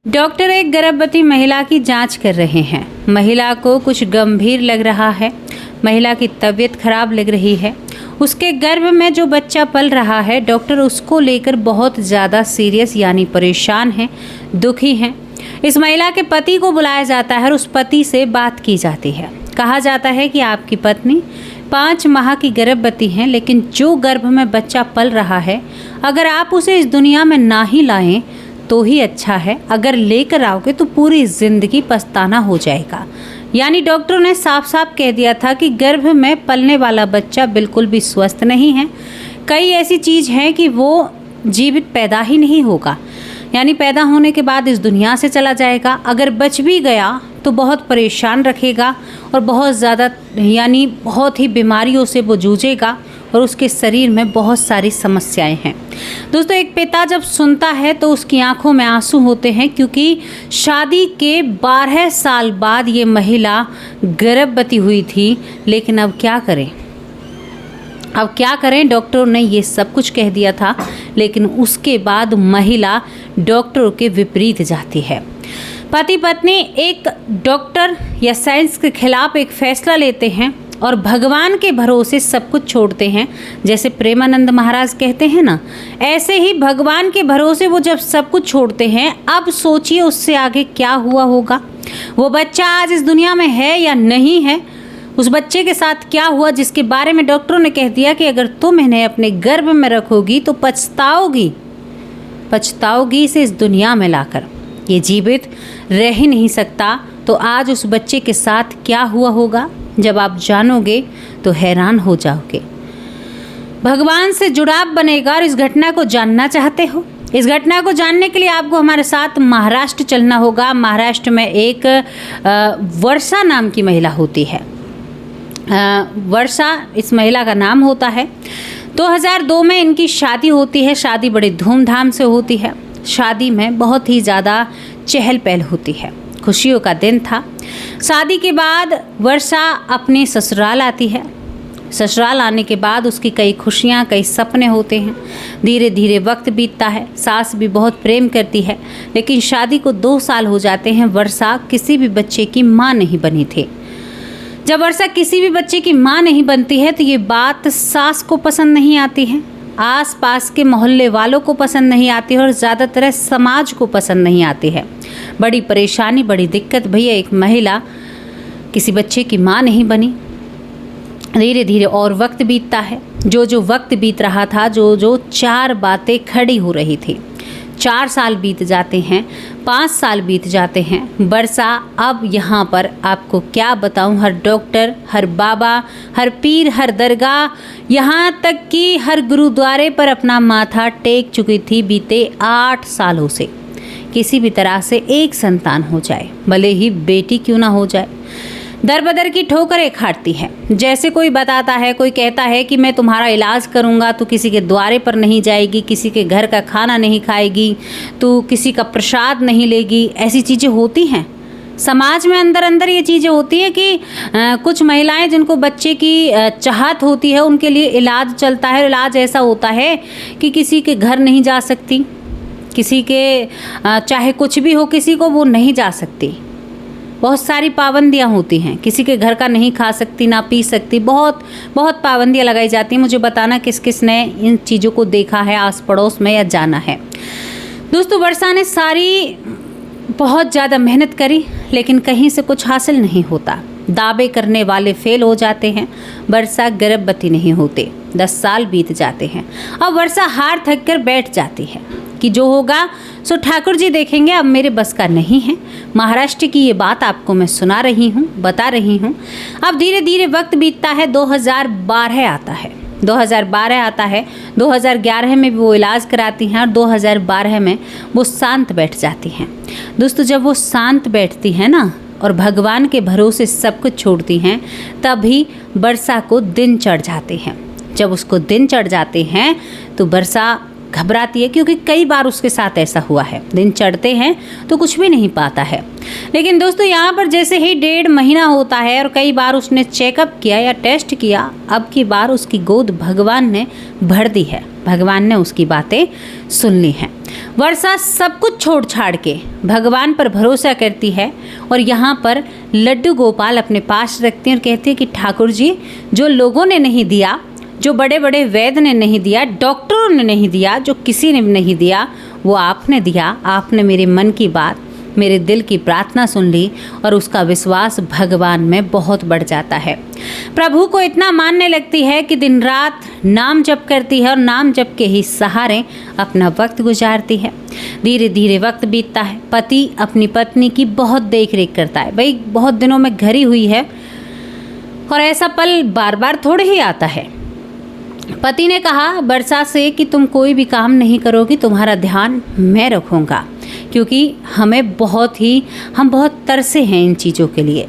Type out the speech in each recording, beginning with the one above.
Doctor एक गर्भवती महिला की जांच कर रहे हैं। महिला को कुछ गंभीर लग रहा है। महिला की तबीयत खराब लग रही है। उसके गर्भ में जो बच्चा पल रहा है, डॉक्टर उसको लेकर बहुत ज़्यादा सीरियस यानी परेशान हैं, दुखी हैं। इस महिला के पति को बुलाया जाता है और उस पति से बात की जाती है। कहा जाता है कि आपकी पत्नी 5 माह की गर्भवती हैं, लेकिन जो गर्भ में बच्चा पल रहा है, अगर आप उसे इस दुनिया में ना ही लाएं तो ही अच्छा है। अगर लेकर आओगे तो पूरी ज़िंदगी पछताना हो जाएगा। यानी डॉक्टरों ने साफ साफ कह दिया था कि गर्भ में पलने वाला बच्चा बिल्कुल भी स्वस्थ नहीं है। कई ऐसी चीज़ हैं कि वो जीवित पैदा ही नहीं होगा, यानी पैदा होने के बाद इस दुनिया से चला जाएगा। अगर बच भी गया तो बहुत परेशान रखेगा और बहुत ज़्यादा यानी बहुत ही बीमारियों से वो जूझेगा और उसके शरीर में बहुत सारी समस्याएं हैं। दोस्तों, एक पिता जब सुनता है तो उसकी आंखों में आंसू होते हैं, क्योंकि शादी के 12 साल बाद ये महिला गर्भवती हुई थी। लेकिन अब क्या करें? डॉक्टरों ने ये सब कुछ कह दिया था, लेकिन उसके बाद महिला डॉक्टरों के विपरीत जाती है। पति पत्नी एक डॉक्टर या साइंस के खिलाफ एक फैसला लेते हैं और भगवान के भरोसे सब कुछ छोड़ते हैं। जैसे प्रेमानंद महाराज कहते हैं ना, ऐसे ही भगवान के भरोसे वो जब सब कुछ छोड़ते हैं, अब सोचिए उससे आगे क्या हुआ होगा। वो बच्चा आज इस दुनिया में है या नहीं है, उस बच्चे के साथ क्या हुआ, जिसके बारे में डॉक्टरों ने कह दिया कि अगर तुम इन्हें अपने गर्भ में रखोगी तो पछताओगी इसे इस दुनिया में लाकर। ये जीवित रह ही नहीं सकता। तो आज उस बच्चे के साथ क्या हुआ होगा, जब आप जानोगे तो हैरान हो जाओगे। भगवान से जुड़ाव बनेगा। और इस घटना को जानना चाहते हो? इस घटना को जानने के लिए आपको हमारे साथ महाराष्ट्र चलना होगा। महाराष्ट्र में एक वर्षा नाम की महिला होती है। वर्षा इस महिला का नाम होता है। 2002 में इनकी शादी होती है। शादी बड़े धूमधाम से होती है। शादी में बहुत ही ज़्यादा चहल पहल होती है। खुशियों का दिन था। शादी के बाद वर्षा अपने ससुराल आती है। ससुराल आने के बाद उसकी कई खुशियाँ, कई सपने होते हैं। धीरे धीरे वक्त बीतता है। सास भी बहुत प्रेम करती है, लेकिन शादी को 2 साल हो जाते हैं। वर्षा किसी भी बच्चे की माँ नहीं बनी थी। जब वर्षा किसी भी बच्चे की माँ नहीं बनती है तो ये बात सास को पसंद नहीं आती है, आस पास के मोहल्ले वालों को पसंद नहीं आती है और ज़्यादातर समाज को पसंद नहीं आती है। बड़ी परेशानी, बड़ी दिक्कत। भैया, एक महिला किसी बच्चे की माँ नहीं बनी। धीरे धीरे और वक्त बीतता है। जो वक्त बीत रहा था, जो 4 बातें खड़ी हो रही थी। 4 साल बीत जाते हैं, 5 साल बीत जाते हैं। वर्षा अब यहाँ पर आपको क्या बताऊँ, हर डॉक्टर, हर बाबा, हर पीर, हर दरगाह, यहाँ तक कि हर गुरुद्वारे पर अपना माथा टेक चुकी थी बीते 8 सालों से। किसी भी तरह से एक संतान हो जाए, भले ही बेटी क्यों ना हो जाए। दर बदर की ठोकरें खाती है। जैसे कोई बताता है, कोई कहता है कि मैं तुम्हारा इलाज करूंगा, तो किसी के द्वारे पर नहीं जाएगी, किसी के घर का खाना नहीं खाएगी, तो किसी का प्रसाद नहीं लेगी। ऐसी चीज़ें होती हैं समाज में। अंदर ये चीज़ें होती हैं कि कुछ महिलाएं जिनको बच्चे की चाहत होती है, उनके लिए इलाज चलता है। इलाज ऐसा होता है कि किसी के घर नहीं जा सकती, किसी के चाहे कुछ भी हो, किसी को वो नहीं जा सकती। बहुत सारी पाबंदियाँ होती हैं। किसी के घर का नहीं खा सकती, ना पी सकती। बहुत पाबंदियाँ लगाई जाती हैं। मुझे बताना किस किस ने इन चीज़ों को देखा है आस पड़ोस में या जाना है। दोस्तों, वर्षा ने बहुत ज़्यादा मेहनत करी, लेकिन कहीं से कुछ हासिल नहीं होता। दावे करने वाले फेल हो जाते हैं। वर्षा गर्भवती नहीं होते। 10 साल बीत जाते हैं। अब वर्षा हार थक कर बैठ जाती है कि जो होगा सो ठाकुर जी देखेंगे, अब मेरे बस का नहीं है। महाराष्ट्र की ये बात आपको मैं सुना रही हूँ, बता रही हूँ। अब धीरे धीरे वक्त बीतता है। 2012 आता है। 2012 आता है। 2011 में भी वो इलाज कराती हैं और 2012 में वो शांत बैठ जाती हैं। दोस्तों, जब वो शांत बैठती हैं ना और भगवान के भरोसे सब कुछ छोड़ती हैं, तभी वर्षा को दिन चढ़ जाते हैं। जब उसको दिन चढ़ जाते हैं तो वर्षा घबराती है, क्योंकि कई बार उसके साथ ऐसा हुआ है। दिन चढ़ते हैं तो कुछ भी नहीं पाता है। लेकिन दोस्तों यहाँ पर जैसे ही 1.5 महीना होता है और कई बार उसने चेकअप किया या टेस्ट किया, अब की बार उसकी गोद भगवान ने भर दी है। भगवान ने उसकी बातें सुन ली हैं। वर्षा सब कुछ छोड़ छाड़ के भगवान पर भरोसा करती है और यहाँ पर लड्डू गोपाल अपने पास रखती हैं और कहती है कि ठाकुर जी, जो लोगों ने नहीं दिया, जो बड़े बड़े वैद्य ने नहीं दिया, डॉक्टरों ने नहीं दिया, जो किसी ने नहीं दिया, वो आपने दिया। आपने मेरे मन की बात, मेरे दिल की प्रार्थना सुन ली और उसका विश्वास भगवान में बहुत बढ़ जाता है। प्रभु को इतना मानने लगती है कि दिन रात नाम जप करती है और नाम जप के ही सहारे अपना वक्त गुजारती है। धीरे धीरे वक्त बीतता है। पति अपनी पत्नी की बहुत देख रेख करता है। भाई बहुत दिनों में घरी हुई है और ऐसा पल बार बार थोड़े ही आता है। पति ने कहा वर्षा से कि तुम कोई भी काम नहीं करोगी, तुम्हारा ध्यान मैं रखूँगा, क्योंकि हम बहुत तरसे हैं इन चीज़ों के लिए।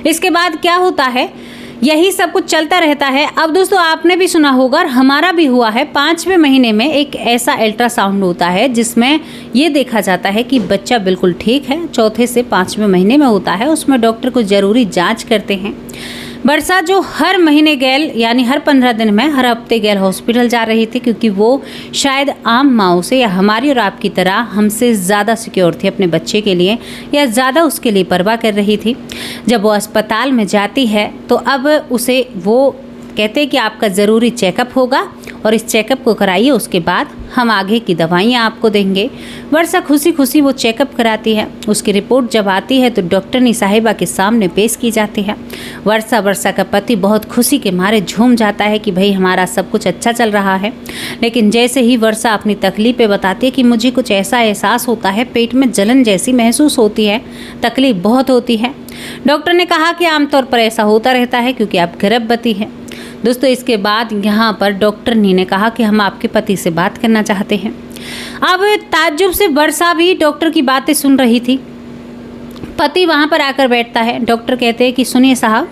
इसके बाद क्या होता है, यही सब कुछ चलता रहता है। अब दोस्तों आपने भी सुना होगा और हमारा भी हुआ है, 5वें महीने में एक ऐसा अल्ट्रासाउंड होता है जिसमें ये देखा जाता है कि बच्चा बिल्कुल ठीक है। 4 से 5वें महीने में होता है, उसमें डॉक्टर को ज़रूरी जाँच करते हैं। वर्षा जो हर महीने गैल यानी हर 15 दिन में हर हफ्ते गैल हॉस्पिटल जा रही थी, क्योंकि वो शायद आम माओ से या हमारी और आपकी तरह हमसे ज़्यादा सिक्योर थी अपने बच्चे के लिए, या ज़्यादा उसके लिए परवाह कर रही थी। जब वो अस्पताल में जाती है तो अब उसे वो कहते हैं कि आपका ज़रूरी चेकअप होगा और इस चेकअप को कराइए, उसके बाद हम आगे की दवाइयाँ आपको देंगे। वर्षा खुशी खुशी वो चेकअप कराती है। उसकी रिपोर्ट जब आती है तो डॉक्टरनी साहिबा के सामने पेश की जाती है। वर्षा का पति बहुत खुशी के मारे झूम जाता है कि भाई हमारा सब कुछ अच्छा चल रहा है। लेकिन जैसे ही वर्षा अपनी तकलीफ़ें बताती है कि मुझे कुछ ऐसा एहसास होता है, पेट में जलन जैसी महसूस होती है, तकलीफ बहुत होती है। डॉक्टर ने कहा कि आमतौर पर ऐसा होता रहता है क्योंकि आप गर्भवती हैं। दोस्तों इसके बाद यहाँ पर डॉक्टरनी ने कहा कि हम आपके पति से बात करना चाहते हैं। अब ताज्जुब से वर्षा भी डॉक्टर की बातें सुन रही थी। पति वहाँ पर आकर बैठता है। डॉक्टर कहते हैं कि सुनिए साहब,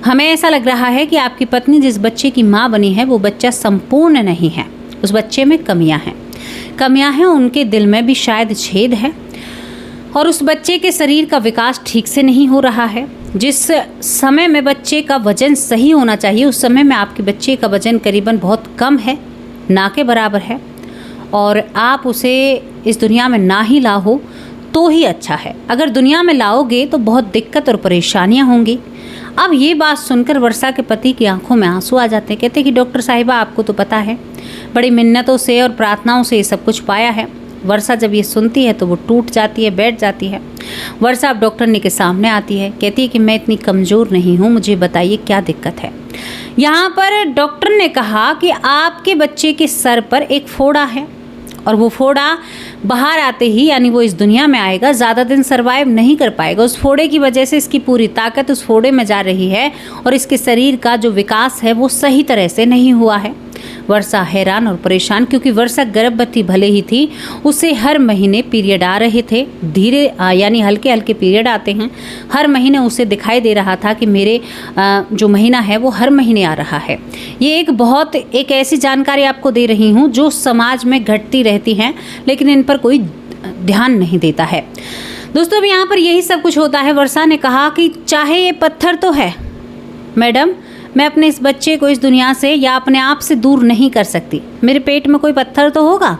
हमें ऐसा लग रहा है कि आपकी पत्नी जिस बच्चे की माँ बनी है वो बच्चा संपूर्ण नहीं है, उस बच्चे में कमियाँ हैं, उनके दिल में भी शायद छेद है और उस बच्चे के शरीर का विकास ठीक से नहीं हो रहा है। जिस समय में बच्चे का वजन सही होना चाहिए उस समय में आपके बच्चे का वजन करीबन बहुत कम है, ना के बराबर है, और आप उसे इस दुनिया में ना ही लाओ तो ही अच्छा है। अगर दुनिया में लाओगे तो बहुत दिक्कत और परेशानियां होंगी। अब ये बात सुनकर वर्षा के पति की आंखों में आंसू आ जाते हैं। कहते हैं कि डॉक्टर साहिबा, आपको तो पता है, बड़ी मिन्नतों से और प्रार्थनाओं से ये सब कुछ पाया है। वर्षा जब ये सुनती है तो वो टूट जाती है, बैठ जाती है। वर्षा अब डॉक्टरनी के सामने आती है, कहती है कि मैं इतनी कमज़ोर नहीं हूँ, मुझे बताइए क्या दिक्कत है। यहाँ पर डॉक्टर ने कहा कि आपके बच्चे के सर पर एक फोड़ा है और वो फोड़ा बाहर आते ही यानी वो इस दुनिया में आएगा, ज़्यादा दिन सर्वाइव नहीं कर पाएगा। उस फोड़े की वजह से इसकी पूरी ताकत उस फोड़े में जा रही है और इसके शरीर का जो विकास है वो सही तरह से नहीं हुआ है। वर्षा हैरान और परेशान, क्योंकि वर्षा गर्भवती भले ही थी, उसे हर महीने पीरियड आ रहे थे, धीरे यानी हल्के हल्के पीरियड आते हैं। हर महीने उसे दिखाई दे रहा था कि मेरे जो महीना है वो हर महीने आ रहा है। ये एक ऐसी जानकारी आपको दे रही हूँ जो समाज में घटती रहती हैं, लेकिन इन पर कोई ध्यान नहीं देता है। दोस्तों अब यहाँ पर यही सब कुछ होता है। वर्षा ने कहा कि चाहे ये पत्थर तो है मैडम, मैं अपने इस बच्चे को इस दुनिया से या अपने आप से दूर नहीं कर सकती। मेरे पेट में कोई पत्थर तो होगा,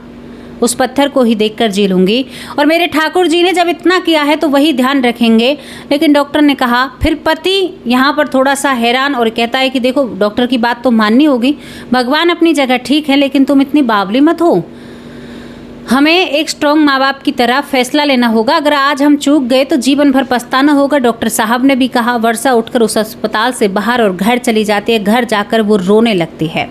उस पत्थर को ही देखकर जी लूँगी, और मेरे ठाकुर जी ने जब इतना किया है तो वही ध्यान रखेंगे। लेकिन डॉक्टर ने कहा, फिर पति यहाँ पर थोड़ा सा हैरान और कहता है कि देखो डॉक्टर की बात तो माननी होगी, भगवान अपनी जगह ठीक है, लेकिन तुम इतनी बावली मत हो। हमें एक स्ट्रॉन्ग माँ बाप की तरह फैसला लेना होगा, अगर आज हम चूक गए तो जीवन भर पछताना होगा। डॉक्टर साहब ने भी कहा। वर्षा उठकर उस अस्पताल से बाहर और घर चली जाती है। घर जाकर वो रोने लगती है।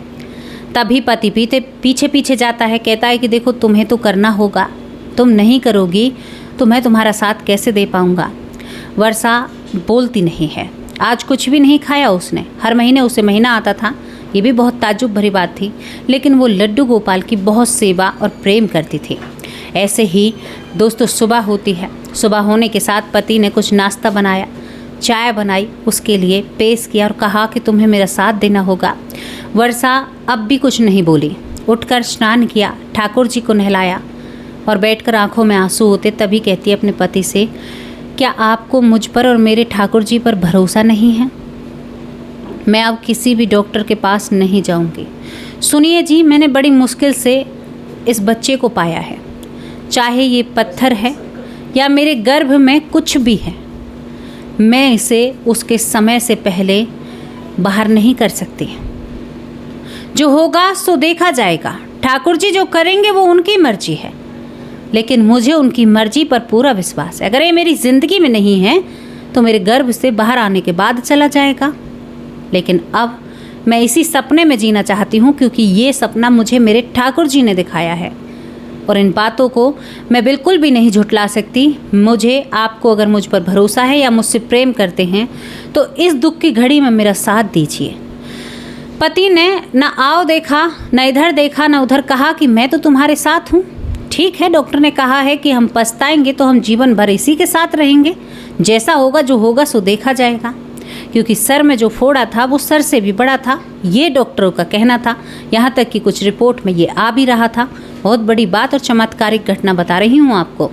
तभी पति पीछे पीछे जाता है, कहता है कि देखो तुम्हें तो करना होगा, तुम नहीं करोगी तो मैं तुम्हारा साथ कैसे दे पाऊँगा। वर्षा बोलती नहीं है। आज कुछ भी नहीं खाया उसने। हर महीने उसे महीना आता था, ये भी बहुत ताज्जुब भरी बात थी, लेकिन वो लड्डू गोपाल की बहुत सेवा और प्रेम करती थी। ऐसे ही दोस्तों सुबह होती है। सुबह होने के साथ पति ने कुछ नाश्ता बनाया, चाय बनाई, उसके लिए पेश किया और कहा कि तुम्हें मेरा साथ देना होगा। वर्षा अब भी कुछ नहीं बोली। उठकर स्नान किया, ठाकुर जी को नहलाया और बैठकर आंखों में आंसू होते तभी कहती है अपने पति से, क्या आपको मुझ पर और मेरे ठाकुर जी पर भरोसा नहीं है? मैं अब किसी भी डॉक्टर के पास नहीं जाऊंगी। सुनिए जी, मैंने बड़ी मुश्किल से इस बच्चे को पाया है, चाहे ये पत्थर है या मेरे गर्भ में कुछ भी है, मैं इसे उसके समय से पहले बाहर नहीं कर सकती। जो होगा सो देखा जाएगा, ठाकुर जी जो करेंगे वो उनकी मर्जी है, लेकिन मुझे उनकी मर्जी पर पूरा विश्वास है। अगर ये मेरी ज़िंदगी में नहीं है तो मेरे गर्भ से बाहर आने के बाद चला जाएगा, लेकिन अब मैं इसी सपने में जीना चाहती हूँ, क्योंकि ये सपना मुझे मेरे ठाकुर जी ने दिखाया है और इन बातों को मैं बिल्कुल भी नहीं झुठला सकती। मुझे, आपको अगर मुझ पर भरोसा है या मुझसे प्रेम करते हैं तो इस दुख की घड़ी में मेरा साथ दीजिए। पति ने न आओ देखा, न इधर देखा, न उधर, कहा कि मैं तो तुम्हारे साथ हूँ। ठीक है, डॉक्टर ने कहा है कि हम पछताएंगे तो हम जीवन भर इसी के साथ रहेंगे, जैसा होगा जो होगा सो देखा जाएगा। क्योंकि सर में जो फोड़ा था वो सर से भी बड़ा था, ये डॉक्टरों का कहना था। यहाँ तक कि कुछ रिपोर्ट में ये आ भी रहा था। बहुत बड़ी बात और चमत्कारिक घटना बता रही हूँ आपको।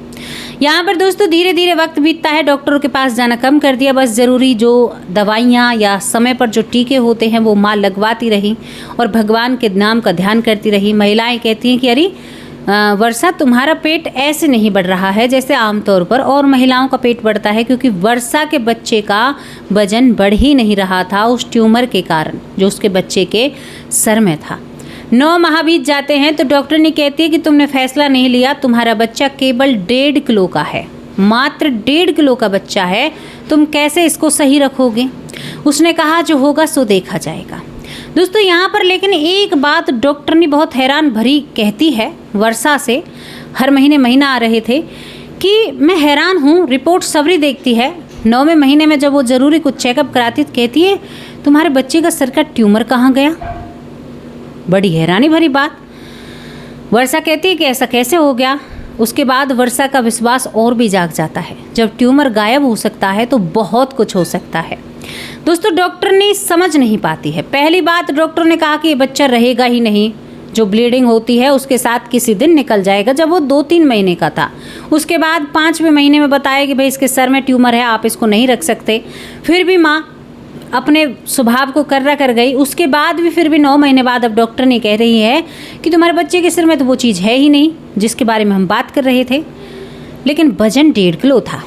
यहाँ पर दोस्तों धीरे धीरे वक्त बीतता है, डॉक्टरों के पास जाना कम कर दिया, बस ज़रूरी जो दवाइयाँ या समय पर जो टीके होते हैं वो माँ लगवाती रही और भगवान के नाम का ध्यान करती रही। महिलाएं कहती हैं कि अरे वर्षा, तुम्हारा पेट ऐसे नहीं बढ़ रहा है जैसे आमतौर पर और महिलाओं का पेट बढ़ता है, क्योंकि वर्षा के बच्चे का वजन बढ़ ही नहीं रहा था उस ट्यूमर के कारण जो उसके बच्चे के सर में था। 9 माह बीत जाते हैं तो डॉक्टर ने कहती है कि तुमने फैसला नहीं लिया, तुम्हारा बच्चा केवल 1.5 किलो का है, मात्र 1.5 किलो का बच्चा है, तुम कैसे इसको सही रखोगे? उसने कहा जो होगा सो देखा जाएगा। दोस्तों यहाँ पर लेकिन एक बात डॉक्टर ने बहुत हैरान भरी कहती है वर्षा से, हर महीने महीना आ रहे थे, कि मैं हैरान हूँ, रिपोर्ट सवरी देखती है, 9वें महीने में जब वो ज़रूरी कुछ चेकअप कराती तो कहती है तुम्हारे बच्चे का सर का ट्यूमर कहाँ गया? बड़ी हैरानी भरी बात। वर्षा कहती है कि ऐसा कैसे हो गया? उसके बाद वर्षा का विश्वास और भी जाग जाता है। जब ट्यूमर गायब हो सकता है तो बहुत कुछ हो सकता है। दोस्तों डॉक्टर ने समझ नहीं पाती है। पहली बात, डॉक्टर ने कहा कि ये बच्चा रहेगा ही नहीं, जो ब्लीडिंग होती है उसके साथ किसी दिन निकल जाएगा, जब वो 2-3 महीने का था। उसके बाद 5वें महीने में बताया कि भाई इसके सर में ट्यूमर है, आप इसको नहीं रख सकते। फिर भी माँ अपने स्वभाव को कर्रा कर गई। उसके बाद भी फिर भी 9 महीने बाद अब डॉक्टर ने कह रही है कि तुम्हारे बच्चे के सिर में तो वो चीज़ है ही नहीं जिसके बारे में हम बात कर रहे थे, लेकिन वजन 1.5 किलो था,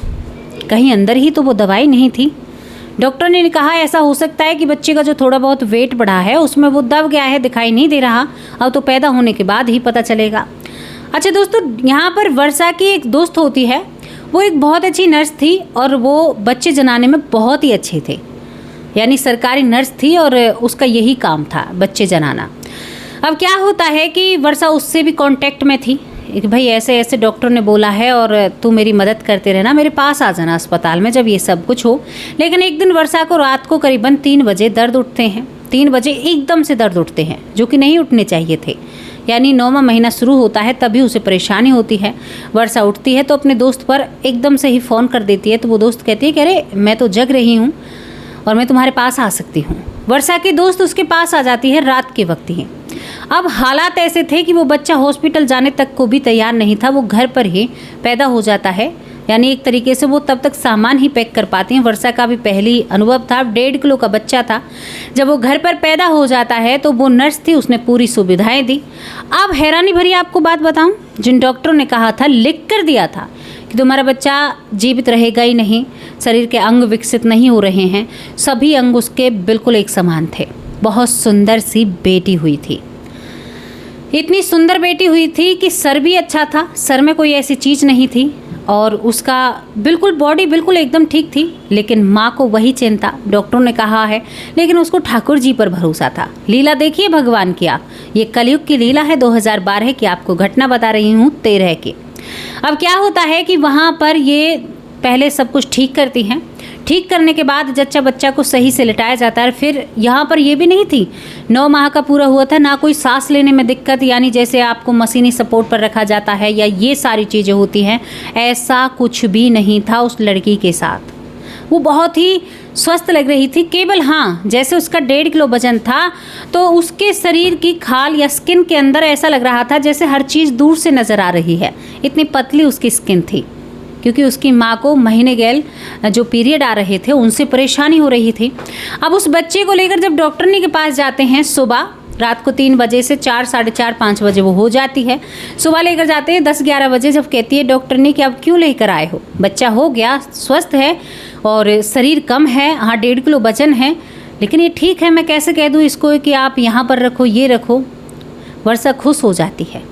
कहीं अंदर ही तो वो दवाई नहीं थी। डॉक्टर ने कहा ऐसा हो सकता है कि बच्चे का जो थोड़ा बहुत वेट बढ़ा है उसमें वो दब गया है, दिखाई नहीं दे रहा, अब तो पैदा होने के बाद ही पता चलेगा। अच्छा दोस्तों, यहाँ पर वर्षा की एक दोस्त होती है, वो एक बहुत अच्छी नर्स थी और वो बच्चे जनाने में बहुत ही अच्छे थे, यानी सरकारी नर्स थी और उसका यही काम था बच्चे जनाना। अब क्या होता है कि वर्षा उससे भी कांटेक्ट में थी कि भाई ऐसे ऐसे डॉक्टर ने बोला है और तू मेरी मदद करते रहना, मेरे पास आ जाना अस्पताल में जब ये सब कुछ हो। लेकिन एक दिन वर्षा को रात को करीबन 3 बजे दर्द उठते हैं, 3 बजे एकदम से दर्द उठते हैं जो कि नहीं उठने चाहिए थे, यानी 9वां महीना शुरू होता है तभी उसे परेशानी होती है। वर्षा उठती है तो अपने दोस्त पर एकदम से ही फ़ोन कर देती है, तो वो दोस्त कहती है कि अरे मैं तो जग रही हूँ और मैं तुम्हारे पास आ सकती हूँ। वर्षा की दोस्त उसके पास आ जाती है रात के वक्त ही। अब हालात ऐसे थे कि वो बच्चा हॉस्पिटल जाने तक को भी तैयार नहीं था, वो घर पर ही पैदा हो जाता है, यानी एक तरीके से वो तब तक सामान ही पैक कर पाती हैं। वर्षा का भी पहली अनुभव था, 1.5 किलो का बच्चा था। जब वो घर पर पैदा हो जाता है तो वो नर्स थी, उसने पूरी सुविधाएं दी। अब हैरानी भरी आपको बात बताऊं, जिन डॉक्टरों ने कहा था, लिख कर दिया था कि तुम्हारा बच्चा जीवित रहेगा ही नहीं, शरीर के अंग विकसित नहीं हो रहे हैं, सभी अंग उसके बिल्कुल एक समान थे। बहुत सुंदर सी बेटी हुई थी, इतनी सुंदर बेटी हुई थी कि सर भी अच्छा था, सर में कोई ऐसी चीज़ नहीं थी और उसका बिल्कुल बॉडी बिल्कुल एकदम ठीक थी। लेकिन माँ को वही चिंता, डॉक्टरों ने कहा है, लेकिन उसको ठाकुर जी पर भरोसा था। लीला देखिए भगवान की आप, ये कलयुग की लीला है 2012 की, आपको घटना बता रही हूँ 13 की। अब क्या होता है कि वहाँ पर ये पहले सब कुछ ठीक करती हैं, ठीक करने के बाद जच्चा बच्चा को सही से लिटाया जाता है। फिर यहाँ पर ये भी नहीं थी, 9 माह का पूरा हुआ था, ना कोई सांस लेने में दिक्कत, यानी जैसे आपको मशीनी सपोर्ट पर रखा जाता है या ये सारी चीज़ें होती हैं, ऐसा कुछ भी नहीं था उस लड़की के साथ। वो बहुत ही स्वस्थ लग रही थी। केवल हाँ, जैसे उसका 1.5 किलो वजन था तो उसके शरीर की खाल या स्किन के अंदर ऐसा लग रहा था जैसे हर चीज़ दूर से नज़र आ रही है। इतनी पतली उसकी स्किन थी, क्योंकि उसकी माँ को महीने गेल जो पीरियड आ रहे थे उनसे परेशानी हो रही थी। अब उस बच्चे को लेकर जब डॉक्टरनी के पास जाते हैं, सुबह रात को 3 बजे से 4, साढ़े 4, 5 बजे वो हो जाती है। सुबह लेकर जाते हैं 10-11 बजे, जब कहती है डॉक्टरनी कि अब क्यों लेकर आए हो, बच्चा हो गया, स्वस्थ है और शरीर कम है, हाँ 1.5 किलो वजन है, लेकिन ये ठीक है, मैं कैसे कह दूँ इसको कि आप यहाँ पर रखो, ये रखो। वर्षा खुश हो जाती है।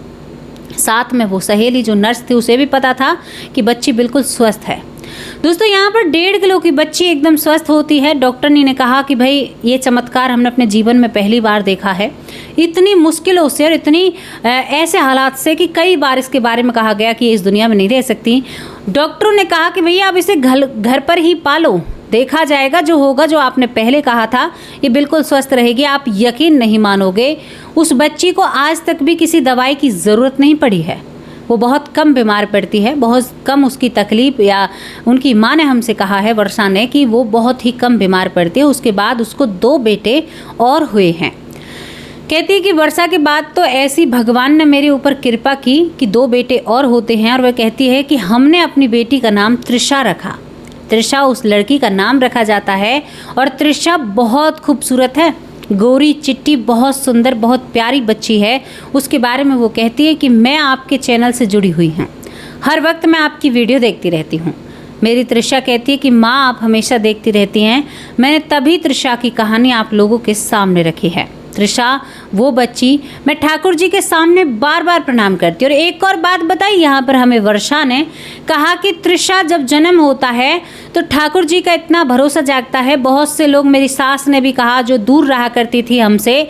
साथ में वो सहेली जो नर्स थी उसे भी पता था कि बच्ची बिल्कुल स्वस्थ है। दोस्तों यहाँ पर 1.5 किलो की बच्ची एकदम स्वस्थ होती है। डॉक्टरनी ने कहा कि भाई ये चमत्कार हमने अपने जीवन में पहली बार देखा है। इतनी मुश्किलों से और इतनी ऐसे हालात से कि कई बार इसके बारे में कहा गया कि ये इस दुनिया में नहीं रह सकती। डॉक्टरों ने कहा कि भैया आप इसे घर पर ही पालो, देखा जाएगा, जो होगा, जो आपने पहले कहा था, ये बिल्कुल स्वस्थ रहेगी। आप यकीन नहीं मानोगे, उस बच्ची को आज तक भी किसी दवाई की ज़रूरत नहीं पड़ी है। वो बहुत कम बीमार पड़ती है, बहुत कम उसकी तकलीफ़, या उनकी माँ ने हमसे कहा है, वर्षा ने, कि वो बहुत ही कम बीमार पड़ती है। उसके बाद उसको 2 बेटे और हुए हैं। कहती है कि वर्षा के बाद तो ऐसी भगवान ने मेरे ऊपर कृपा की कि 2 बेटे और होते हैं। और वह कहती है कि हमने अपनी बेटी का नाम तृषा रखा। तृषा उस लड़की का नाम रखा जाता है और तृषा बहुत खूबसूरत है, गोरी चिट्टी, बहुत सुंदर, बहुत प्यारी बच्ची है। उसके बारे में वो कहती है कि मैं आपके चैनल से जुड़ी हुई हूँ, हर वक्त मैं आपकी वीडियो देखती रहती हूँ। मेरी तृषा कहती है कि माँ आप हमेशा देखती रहती हैं, मैंने तभी तृषा की कहानी आप लोगों के सामने रखी है। तृषा वो बच्ची मैं ठाकुर जी के सामने बार बार प्रणाम करती। और एक और बात बताई यहाँ पर हमें वर्षा ने, कहा कि तृषा जब जन्म होता है तो ठाकुर जी का इतना भरोसा जागता है। बहुत से लोग, मेरी सास ने भी कहा जो दूर रहा करती थी हमसे,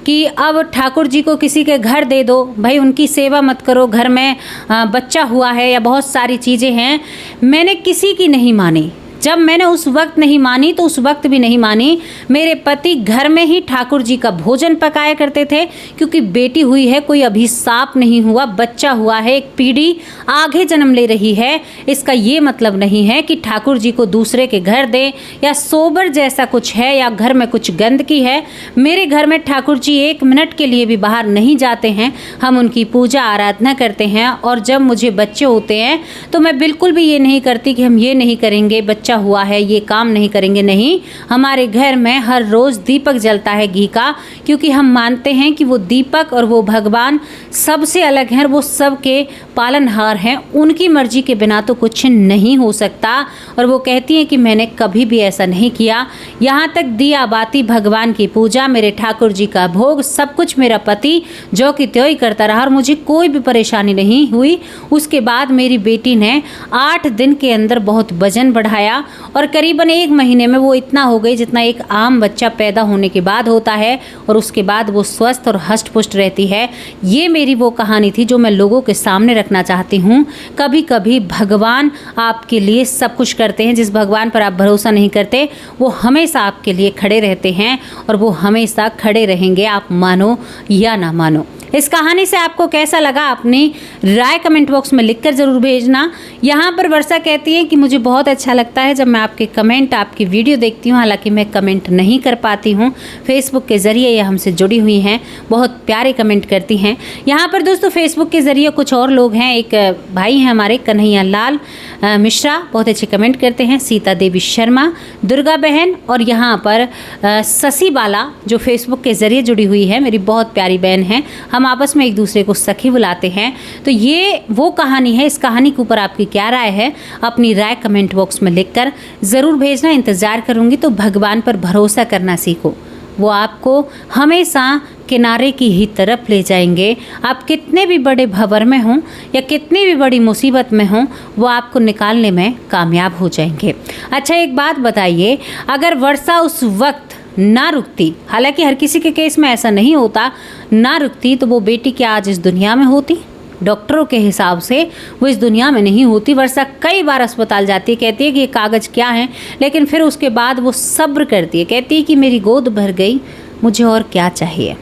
कि अब ठाकुर जी को किसी के घर दे दो, भाई उनकी सेवा मत करो, घर में बच्चा हुआ है या बहुत सारी चीज़ें हैं। मैंने किसी की नहीं मानी। जब मैंने उस वक्त नहीं मानी तो उस वक्त भी नहीं मानी। मेरे पति घर में ही ठाकुर जी का भोजन पकाया करते थे, क्योंकि बेटी हुई है, कोई अभिशाप नहीं हुआ, बच्चा हुआ है, एक पीढ़ी आगे जन्म ले रही है। इसका ये मतलब नहीं है कि ठाकुर जी को दूसरे के घर दें या सोबर जैसा कुछ है या घर में कुछ गंदगी है। मेरे घर में ठाकुर जी 1 मिनट के लिए भी बाहर नहीं जाते हैं। हम उनकी पूजा आराधना करते हैं। और जब मुझे बच्चे होते हैं तो मैं बिल्कुल भी ये नहीं करती कि हम ये नहीं करेंगे, बच्चा हुआ है ये काम नहीं करेंगे। नहीं, हमारे घर में हर रोज़ दीपक जलता है घी का, क्योंकि हम मानते हैं कि वो दीपक और वो भगवान सबसे अलग हैं, वो सबके पालनहार हैं। उनकी मर्जी के बिना तो कुछ नहीं हो सकता। और वो कहती हैं कि मैंने कभी भी ऐसा नहीं किया। यहाँ तक दिया बाती, भगवान की पूजा, मेरे ठाकुर जी का भोग, सब कुछ मेरा पति जो कि त्यों ही करता रहा और मुझे कोई भी परेशानी नहीं हुई। उसके बाद मेरी बेटी ने 8 दिन के अंदर बहुत वजन बढ़ाया और करीबन 1 महीने में वो इतना हो गई जितना एक आम बच्चा पैदा होने के बाद होता है। और उसके बाद वो स्वस्थ और हष्ट पुष्ट रहती है। ये मेरी वो कहानी थी जो मैं लोगों के सामने रखना चाहती हूँ। कभी कभी भगवान आपके लिए सब कुछ करते हैं। जिस भगवान पर आप भरोसा नहीं करते वो हमेशा आपके लिए खड़े रहते हैं और वो हमेशा खड़े रहेंगे, आप मानो या ना मानो। इस कहानी से आपको कैसा लगा अपनी राय कमेंट बॉक्स में लिखकर ज़रूर भेजना। यहाँ पर वर्षा कहती है कि मुझे बहुत अच्छा लगता है जब मैं आपके कमेंट, आपकी वीडियो देखती हूँ। हालांकि मैं कमेंट नहीं कर पाती हूँ, फेसबुक के ज़रिए ये हमसे जुड़ी हुई हैं, बहुत प्यारे कमेंट करती हैं। यहाँ पर दोस्तों फेसबुक के ज़रिए कुछ और लोग हैं। एक भाई हैं हमारे कन्हैया लाल मिश्रा, बहुत अच्छे कमेंट करते हैं। सीता देवी शर्मा, दुर्गा बहन, और यहाँ पर शशि बाला जो फेसबुक के ज़रिए जुड़ी हुई है, मेरी बहुत प्यारी बहन है। हम आपस में एक दूसरे को सखी बुलाते हैं। तो ये वो कहानी है। इस कहानी के ऊपर आपकी क्या राय है, अपनी राय कमेंट बॉक्स में लिखकर ज़रूर भेजना। इंतज़ार करूँगी। तो भगवान पर भरोसा करना सीखो, वो आपको हमेशा किनारे की ही तरफ ले जाएंगे। आप कितने भी बड़े भंवर में हों या कितनी भी बड़ी मुसीबत में हों, वो आपको निकालने में कामयाब हो जाएंगे। अच्छा एक बात बताइए, अगर वर्षा उस वक्त ना रुकती, हालांकि हर किसी के केस में ऐसा नहीं होता, ना रुकती, तो वो बेटी क्या आज इस दुनिया में होती? डॉक्टरों के हिसाब से वो इस दुनिया में नहीं होती। वर्षा कई बार अस्पताल जाती है, कहती है कि ये कागज़ क्या है, लेकिन फिर उसके बाद वो सब्र करती है, कहती है कि मेरी गोद भर गई, मुझे और क्या चाहिए।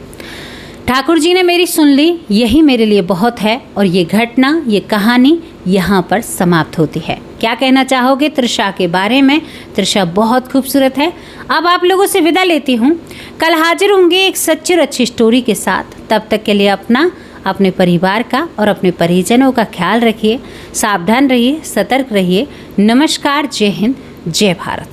ठाकुर जी ने मेरी सुन ली, यही मेरे लिए बहुत है। और ये घटना, ये कहानी यहाँ पर समाप्त होती है। क्या कहना चाहोगे तृषा के बारे में? तृषा बहुत खूबसूरत है। अब आप लोगों से विदा लेती हूँ। कल हाजिर होंगे एक सच्ची और अच्छी स्टोरी के साथ। तब तक के लिए अपने परिवार का और अपने परिजनों का ख्याल रखिए। सावधान रहिए, सतर्क रहिए। नमस्कार, जय हिंद, जय भारत।